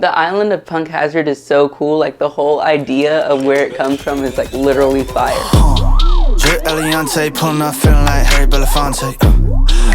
The island of Punk Hazard is so cool. Like, the whole idea of where it comes from is like literally fire. Eliante pulling up, feeling like Harry Belafonte.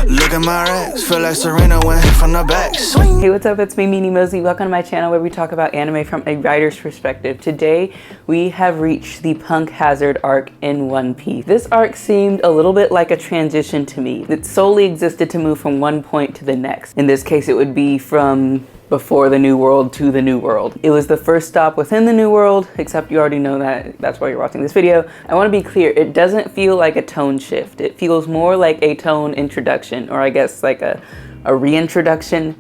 Look at my racks, feel like Serena went from the back. Swing. Hey, what's up? It's me, Meanie Mosey. Welcome to my channel where we talk about anime from a writer's perspective. Today, we have reached the Punk Hazard arc in One Piece. This arc seemed a little bit like a transition to me. It solely existed to move from one point to the next. In this case, it would be from before the New World to the New World. It was the first stop within the New World, except you already know that. That's why you're watching this video. I want to be clear, it doesn't feel like a tone shift. It feels more like a tone introduction, or I guess like a reintroduction,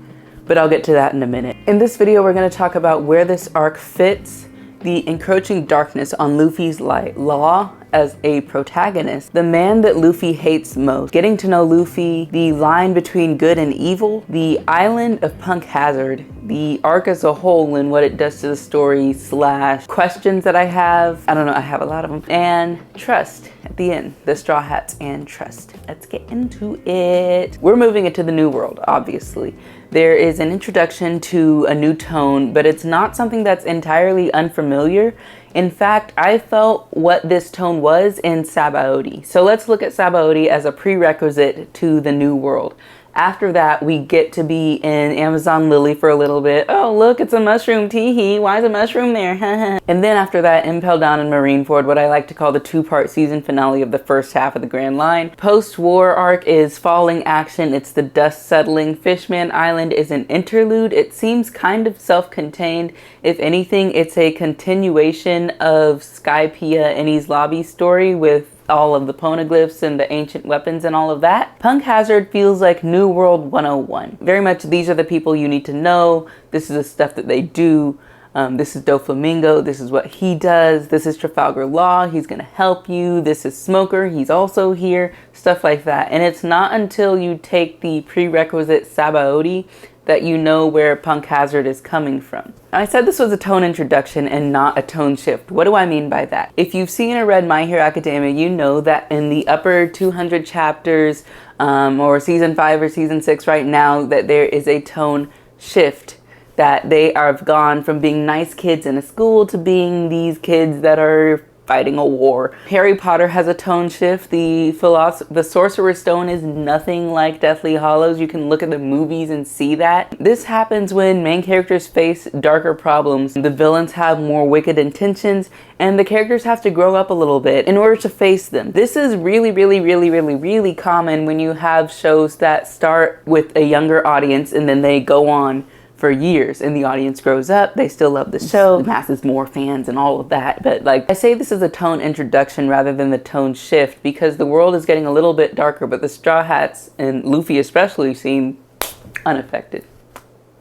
but I'll get to that in a minute. In this video, we're going to talk about where this arc fits the encroaching darkness on Luffy's light, Law as a protagonist, the man that Luffy hates most, getting to know Luffy, the line between good and evil, the island of Punk Hazard, the arc as a whole and what it does to the story / questions that I have. I don't know, I have a lot of them. And trust at the end, the Straw Hats and trust. Let's get into it. We're moving into the New World, obviously. There is an introduction to a new tone, but it's not something that's entirely unfamiliar. In fact, I felt what this tone was in Sabaody. So let's look at Sabaody as a prerequisite to the New World. After that, we get to be in Amazon Lily for a little bit. Oh, look, it's a mushroom, tee-hee. Why is a mushroom there? And then after that, Impel Down and Marineford, what I like to call the two-part season finale of the first half of the Grand Line. Post-war arc is Falling Action. It's the dust settling. Fishman Island is an interlude. It seems kind of self-contained. If anything, it's a continuation of Skypiea Enies Lobby story with all of the poneglyphs and the ancient weapons and all of that. Punk Hazard feels like New World 101. Very much, these are the people you need to know. This is the stuff that they do. This is Doflamingo. This is what he does. This is Trafalgar Law. He's gonna help you. This is Smoker. He's also here. Stuff like that. And it's not until you take the prerequisite Sabaody that you know where Punk Hazard is coming from. I said this was a tone introduction and not a tone shift. What do I mean by that? If you've seen or read My Hero Academia, you know that in the upper 200 chapters, or season 5 or season 6 right now, that there is a tone shift, that they have gone from being nice kids in a school to being these kids that are fighting a war. Harry Potter has a tone shift. The Sorcerer's Stone is nothing like Deathly Hallows. You can look at the movies and see that. This happens when main characters face darker problems. The villains have more wicked intentions, and the characters have to grow up a little bit in order to face them. This is really common when you have shows that start with a younger audience and then they go on for years and the audience grows up, they still love the show, masses more fans and all of that. But like I say, this is a tone introduction rather than the tone shift because the world is getting a little bit darker, but the Straw Hats and Luffy especially seem unaffected,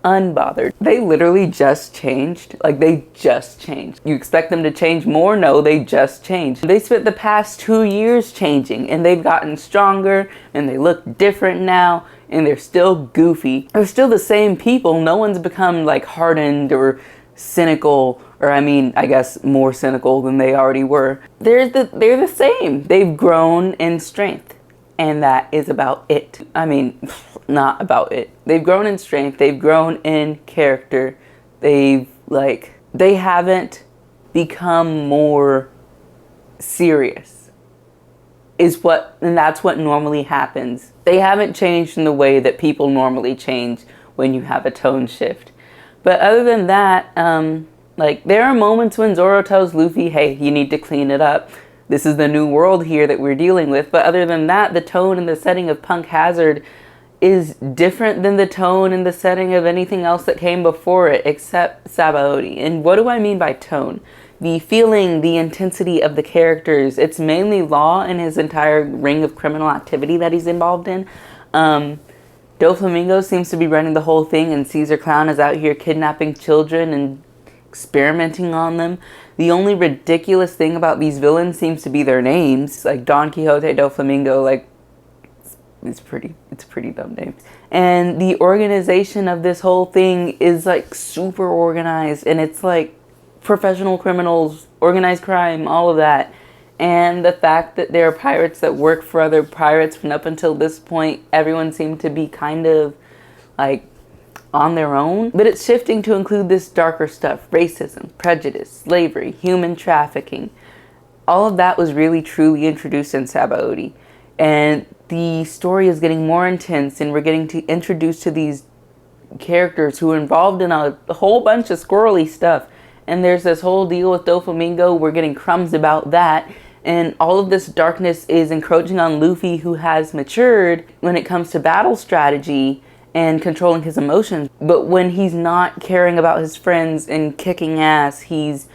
unbothered. They literally just changed. Like, they just changed. You expect them to change more? No, they just changed. They spent the past 2 years changing and they've gotten stronger and they look different now. And they're still goofy. They're still the same people. No one's become like hardened or cynical, or I mean, I guess more cynical than they already were. They're the same. They've grown in strength, and that is about it. I mean, not about it. They've grown in strength. They've grown in character. They haven't become more serious. And that's what normally happens. They haven't changed in the way that people normally change when you have a tone shift. But other than that, like, there are moments when Zoro tells Luffy, hey, you need to clean it up. This is the new world here that we're dealing with. But other than that, the tone and the setting of Punk Hazard is different than the tone and the setting of anything else that came before it, except Sabaody. And what do I mean by tone? The feeling, the intensity of the characters. It's mainly Law and his entire ring of criminal activity that he's involved in. Doflamingo seems to be running the whole thing, and Caesar Clown is out here kidnapping children and experimenting on them. The only ridiculous thing about these villains seems to be their names. Like Don Quixote, Doflamingo, like, it's pretty dumb names. And the organization of this whole thing is like super organized, and it's like professional criminals, organized crime, all of that. And the fact that there are pirates that work for other pirates, and up until this point, everyone seemed to be kind of like on their own, but it's shifting to include this darker stuff: racism, prejudice, slavery, human trafficking. All of that was really truly introduced in Sabaody, and the story is getting more intense, and we're getting to introduce to these characters who are involved in a whole bunch of squirrely stuff. And there's this whole deal with Doflamingo. We're getting crumbs about that. And all of this darkness is encroaching on Luffy, who has matured when it comes to battle strategy and controlling his emotions. But when he's not caring about his friends and kicking ass, he's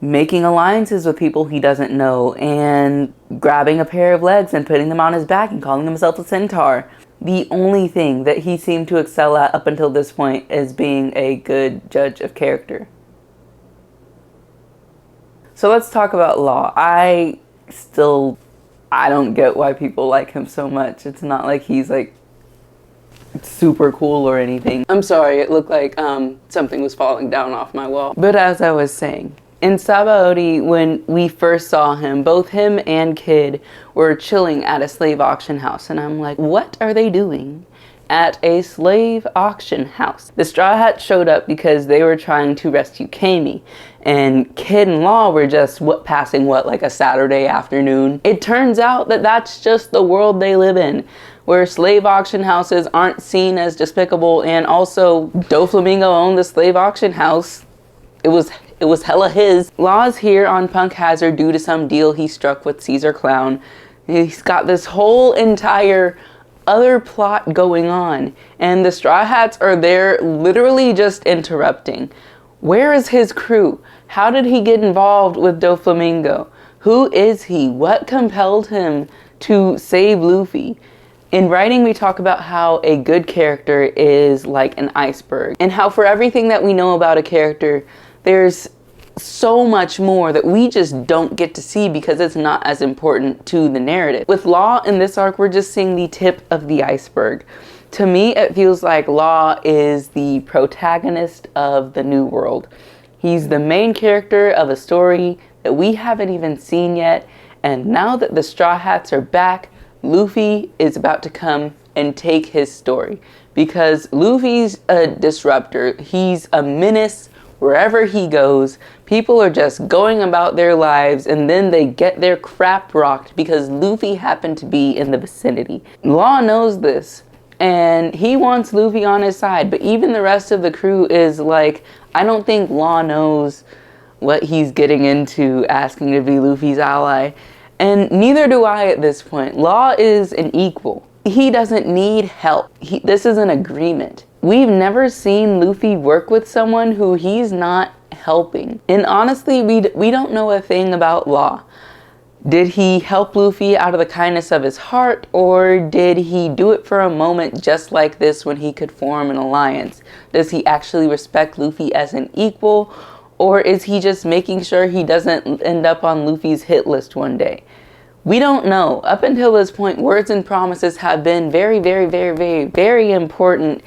making alliances with people he doesn't know and grabbing a pair of legs and putting them on his back and calling himself a centaur. The only thing that he seemed to excel at up until this point is being a good judge of character. So let's talk about Law. I don't get why people like him so much. It's not like he's like super cool or anything. I'm sorry, it looked like something was falling down off my wall. But as I was saying, in Sabaody, when we first saw him, both him and Kid were chilling at a slave auction house. And I'm like, what are they doing at a slave auction house? The Straw Hats showed up because they were trying to rescue Kami. And Kid and Law were just passing like a Saturday afternoon. It turns out that that's just the world they live in, where slave auction houses aren't seen as despicable. And also, Doflamingo owned the slave auction house. It was hella his. Law's here on Punk Hazard due to some deal he struck with Caesar Clown. He's got this whole entire other plot going on, and the Straw Hats are there literally just interrupting. Where is his crew? How did he get involved with Doflamingo? Who is he? What compelled him to save Luffy? In writing, we talk about how a good character is like an iceberg, and how for everything that we know about a character, there's so much more that we just don't get to see because it's not as important to the narrative. With Law in this arc, we're just seeing the tip of the iceberg. To me, it feels like Law is the protagonist of the New World. He's the main character of a story that we haven't even seen yet, and now that the Straw Hats are back, Luffy is about to come and take his story. Because Luffy's a disruptor. He's a menace wherever he goes. People are just going about their lives, and then they get their crap rocked because Luffy happened to be in the vicinity. Law knows this, and he wants Luffy on his side, but even the rest of the crew is like, I don't think Law knows what he's getting into asking to be Luffy's ally, and neither do I at this point. Law is an equal. He doesn't need help. This is an agreement. We've never seen Luffy work with someone who he's not helping. And honestly, we don't know a thing about Law. Did he help Luffy out of the kindness of his heart, or did he do it for a moment just like this when he could form an alliance? Does he actually respect Luffy as an equal, or is he just making sure he doesn't end up on Luffy's hit list one day? We don't know. Up until this point, words and promises have been very, very, very, very, very important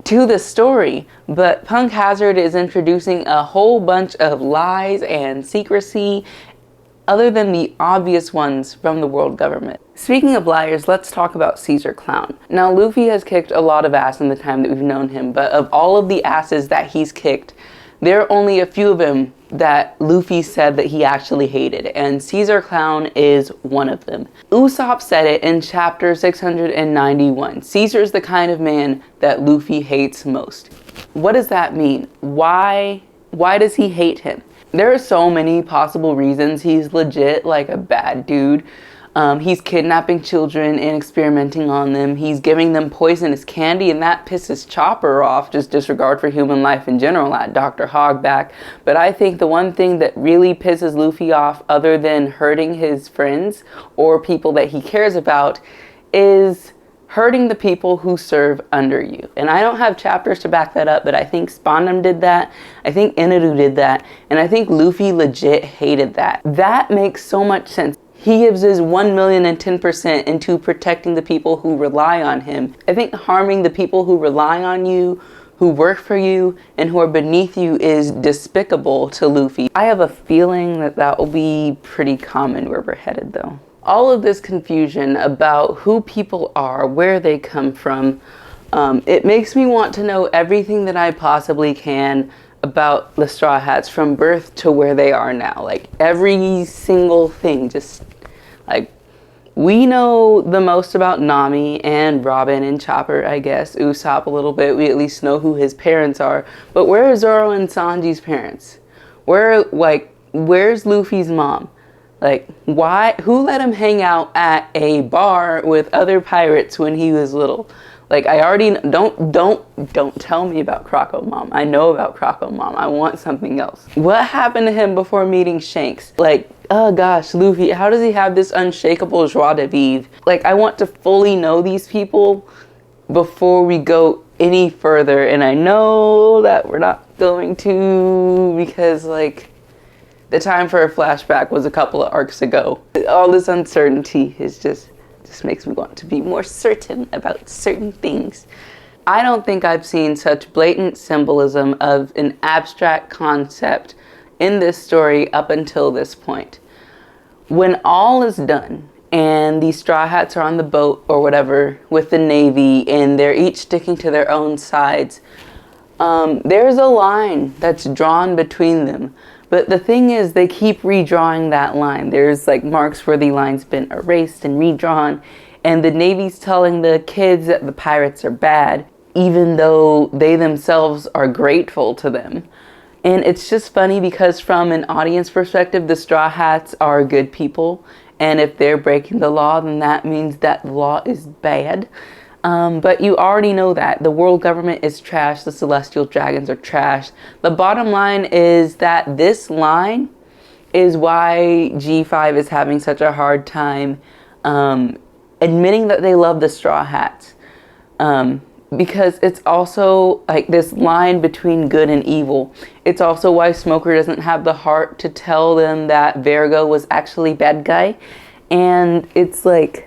to the story, but Punk Hazard is introducing a whole bunch of lies and secrecy other than the obvious ones from the world government. Speaking of liars, let's talk about Caesar Clown. Now, Luffy has kicked a lot of ass in the time that we've known him, but of all of the asses that he's kicked, there are only a few of them that Luffy said that he actually hated, and Caesar Clown is one of them. Usopp said it in chapter 691. Caesar's the kind of man that Luffy hates most. What does that mean? Why does he hate him? There are so many possible reasons. He's legit like a bad dude. He's kidnapping children and experimenting on them. He's giving them poisonous candy, and that pisses Chopper off. Just disregard for human life in general at Dr. Hogback. But I think the one thing that really pisses Luffy off, other than hurting his friends or people that he cares about, is hurting the people who serve under you. And I don't have chapters to back that up, but I think Spondum did that. I think Eniru did that. And I think Luffy legit hated that. That makes so much sense. He gives his 1,010% into protecting the people who rely on him. I think harming the people who rely on you, who work for you, and who are beneath you is despicable to Luffy. I have a feeling that that will be pretty common where we're headed though. All of this confusion about who people are, where they come from, It makes me want to know everything that I possibly can about the Straw Hats from birth to where they are now. Like every single thing, just like we know the most about Nami and Robin and Chopper, I guess. Usopp a little bit. We at least know who his parents are. But where are Zoro and Sanji's parents? Where's Luffy's mom? Like, why? Who let him hang out at a bar with other pirates when he was little? Like, I already don't tell me about Croco Mom. I know about Croco Mom. I want something else. What happened to him before meeting Shanks? Like, oh gosh, Luffy, how does he have this unshakable joie de vivre? Like, I want to fully know these people before we go any further. And I know that we're not going to, because like, the time for a flashback was a couple of arcs ago. All this uncertainty is just makes me want to be more certain about certain things. I don't think I've seen such blatant symbolism of an abstract concept in this story up until this point. When all is done and these Straw Hats are on the boat or whatever with the Navy and they're each sticking to their own sides, there's a line that's drawn between them. But the thing is, they keep redrawing that line. There's like marks where the line's been erased and redrawn. And the Navy's telling the kids that the pirates are bad, even though they themselves are grateful to them. And it's just funny because from an audience perspective, the Straw Hats are good people. And if they're breaking the law, then that means that the law is bad. But you already know that. The world government is trash. The celestial dragons are trash. The bottom line is that this line is why G5 is having such a hard time admitting that they love the Straw Hats. Because it's also like this line between good and evil. It's also why Smoker doesn't have the heart to tell them that Vergo was actually bad guy. And it's like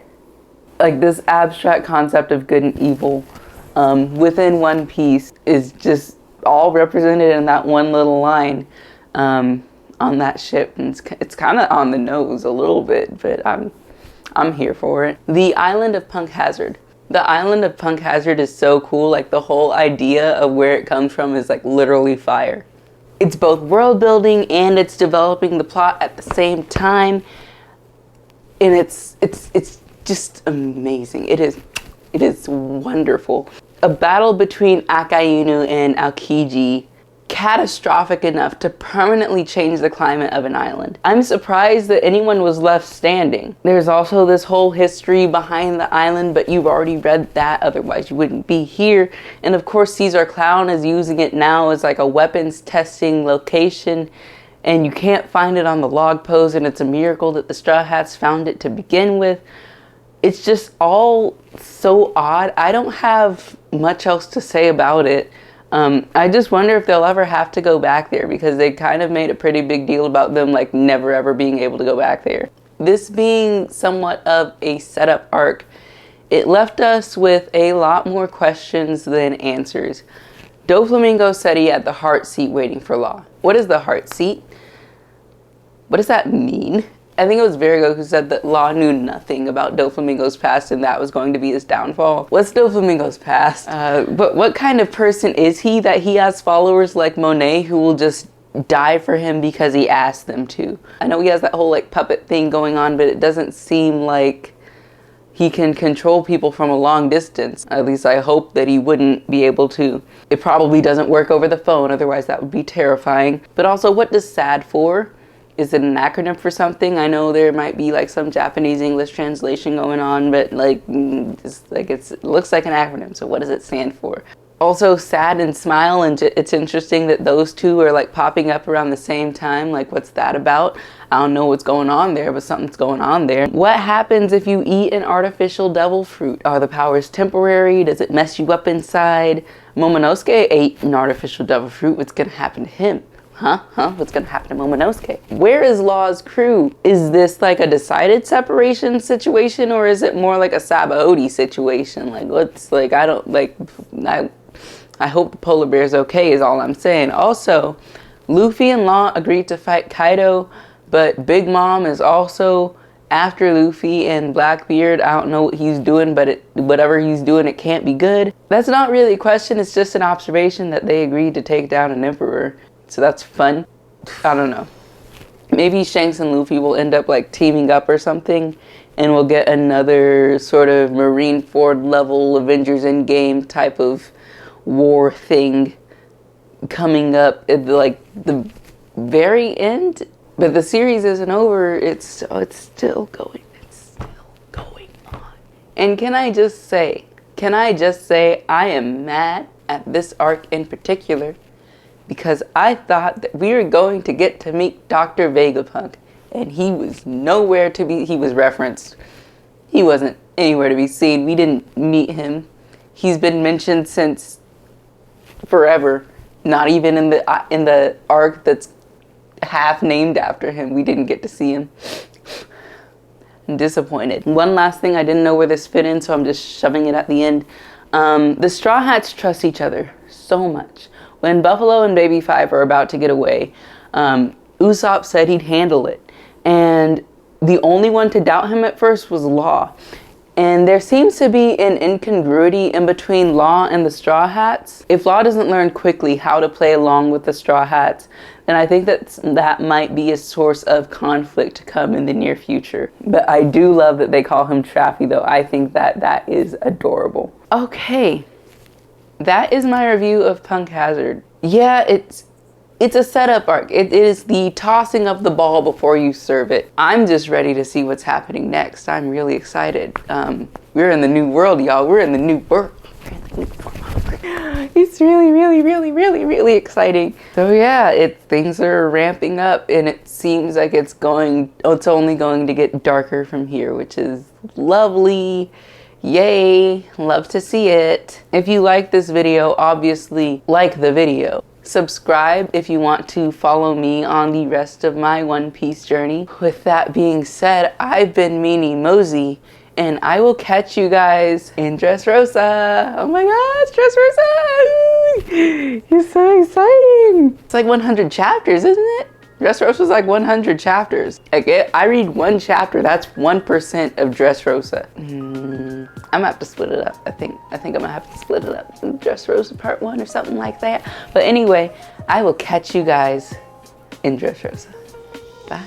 this abstract concept of good and evil within One Piece is just all represented in that one little line on that ship. And it's kind of on the nose a little bit, but I'm here for it. The island of Punk Hazard. The island of Punk Hazard is so cool. Like the whole idea of where it comes from is like literally fire. It's both world building and it's developing the plot at the same time. And it's just amazing. It is wonderful. A battle between Akainu and Aokiji, catastrophic enough to permanently change the climate of an island. I'm surprised that anyone was left standing. There's also this whole history behind the island, but you've already read that, otherwise you wouldn't be here. And of course Caesar Clown is using it now as like a weapons testing location, and you can't find it on the log post, and it's a miracle that the Straw Hats found it to begin with. It's just all so odd. I don't have much else to say about it. I just wonder if they'll ever have to go back there, because they kind of made a pretty big deal about them like never ever being able to go back there. This being somewhat of a setup arc, it left us with a lot more questions than answers. Doflamingo said he had the heart seat waiting for Law. What is the heart seat? What does that mean? I think it was Vergo who said that Law knew nothing about Doflamingo's past and that was going to be his downfall. What's Doflamingo's past? But what kind of person is he that he has followers like Monet who will just die for him because he asked them to? I know he has that whole like puppet thing going on, but it doesn't seem like he can control people from a long distance. At least I hope that he wouldn't be able to. It probably doesn't work over the phone, otherwise that would be terrifying. But also, what does SAD for? Is it an acronym for something? I know there might be like some Japanese English translation going on, but like, it looks like an acronym. So what does it stand for? Also, SAD and Smile, and it's interesting that those two are like popping up around the same time. Like, what's that about? I don't know what's going on there, but something's going on there. What happens if you eat an artificial devil fruit? Are the powers temporary? Does it mess you up inside? Momonosuke ate an artificial devil fruit. What's gonna happen to him? What's gonna happen to Momonosuke? Where is Law's crew? Is this like a decided separation situation, or is it more like a Sabaody situation? Like, what's like, I hope the polar bear's okay is all I'm saying. Also, Luffy and Law agreed to fight Kaido, but Big Mom is also after Luffy and Blackbeard, I don't know what he's doing, but whatever he's doing, it can't be good. That's not really a question, it's just an observation that they agreed to take down an emperor. So that's fun. I don't know. Maybe Shanks and Luffy will end up like teaming up or something, and we'll get another sort of Marineford level Avengers Endgame type of war thing coming up at the very end. But the series isn't over. It's still going. It's still going on. And can I just say I am mad at this arc in particular, because I thought that we were going to get to meet Dr. Vegapunk, and he was nowhere to be. He was referenced. He wasn't anywhere to be seen. We didn't meet him. He's been mentioned since forever. Not even in the arc that's half named after him. We didn't get to see him. I'm disappointed. One last thing, I didn't know where this fit in, so I'm just shoving it at the end. The Straw Hats trust each other so much. When Buffalo and Baby Five are about to get away, Usopp said he'd handle it. And the only one to doubt him at first was Law. And there seems to be an incongruity in between Law and the Straw Hats. If Law doesn't learn quickly how to play along with the Straw Hats, then I think that might be a source of conflict to come in the near future. But I do love that they call him Traffy, though. I think that is adorable. Okay, that is my review of Punk Hazard. Yeah, it's a setup arc. It is the tossing of the ball before you serve it. I'm just ready to see what's happening next. I'm really excited. We're in the new world, y'all. We're in the new world. It's really exciting. So yeah, things are ramping up, and it seems like it's only going to get darker from here, which is lovely. Yay, love to see it. If you like this video, obviously like the video. Subscribe if you want to follow me on the rest of my One Piece journey. With that being said, I've been Meanie Mosey, and I will catch you guys in Dressrosa. Oh my gosh, Dressrosa! It's so exciting. It's like 100 chapters, isn't it? Dressrosa's like 100 chapters. Like I read one chapter, that's 1% of Dressrosa. I'm gonna have to split it up. I think I'm gonna have to split it up. Dressrosa part 1 or something like that. But anyway, I will catch you guys in Dressrosa. Bye.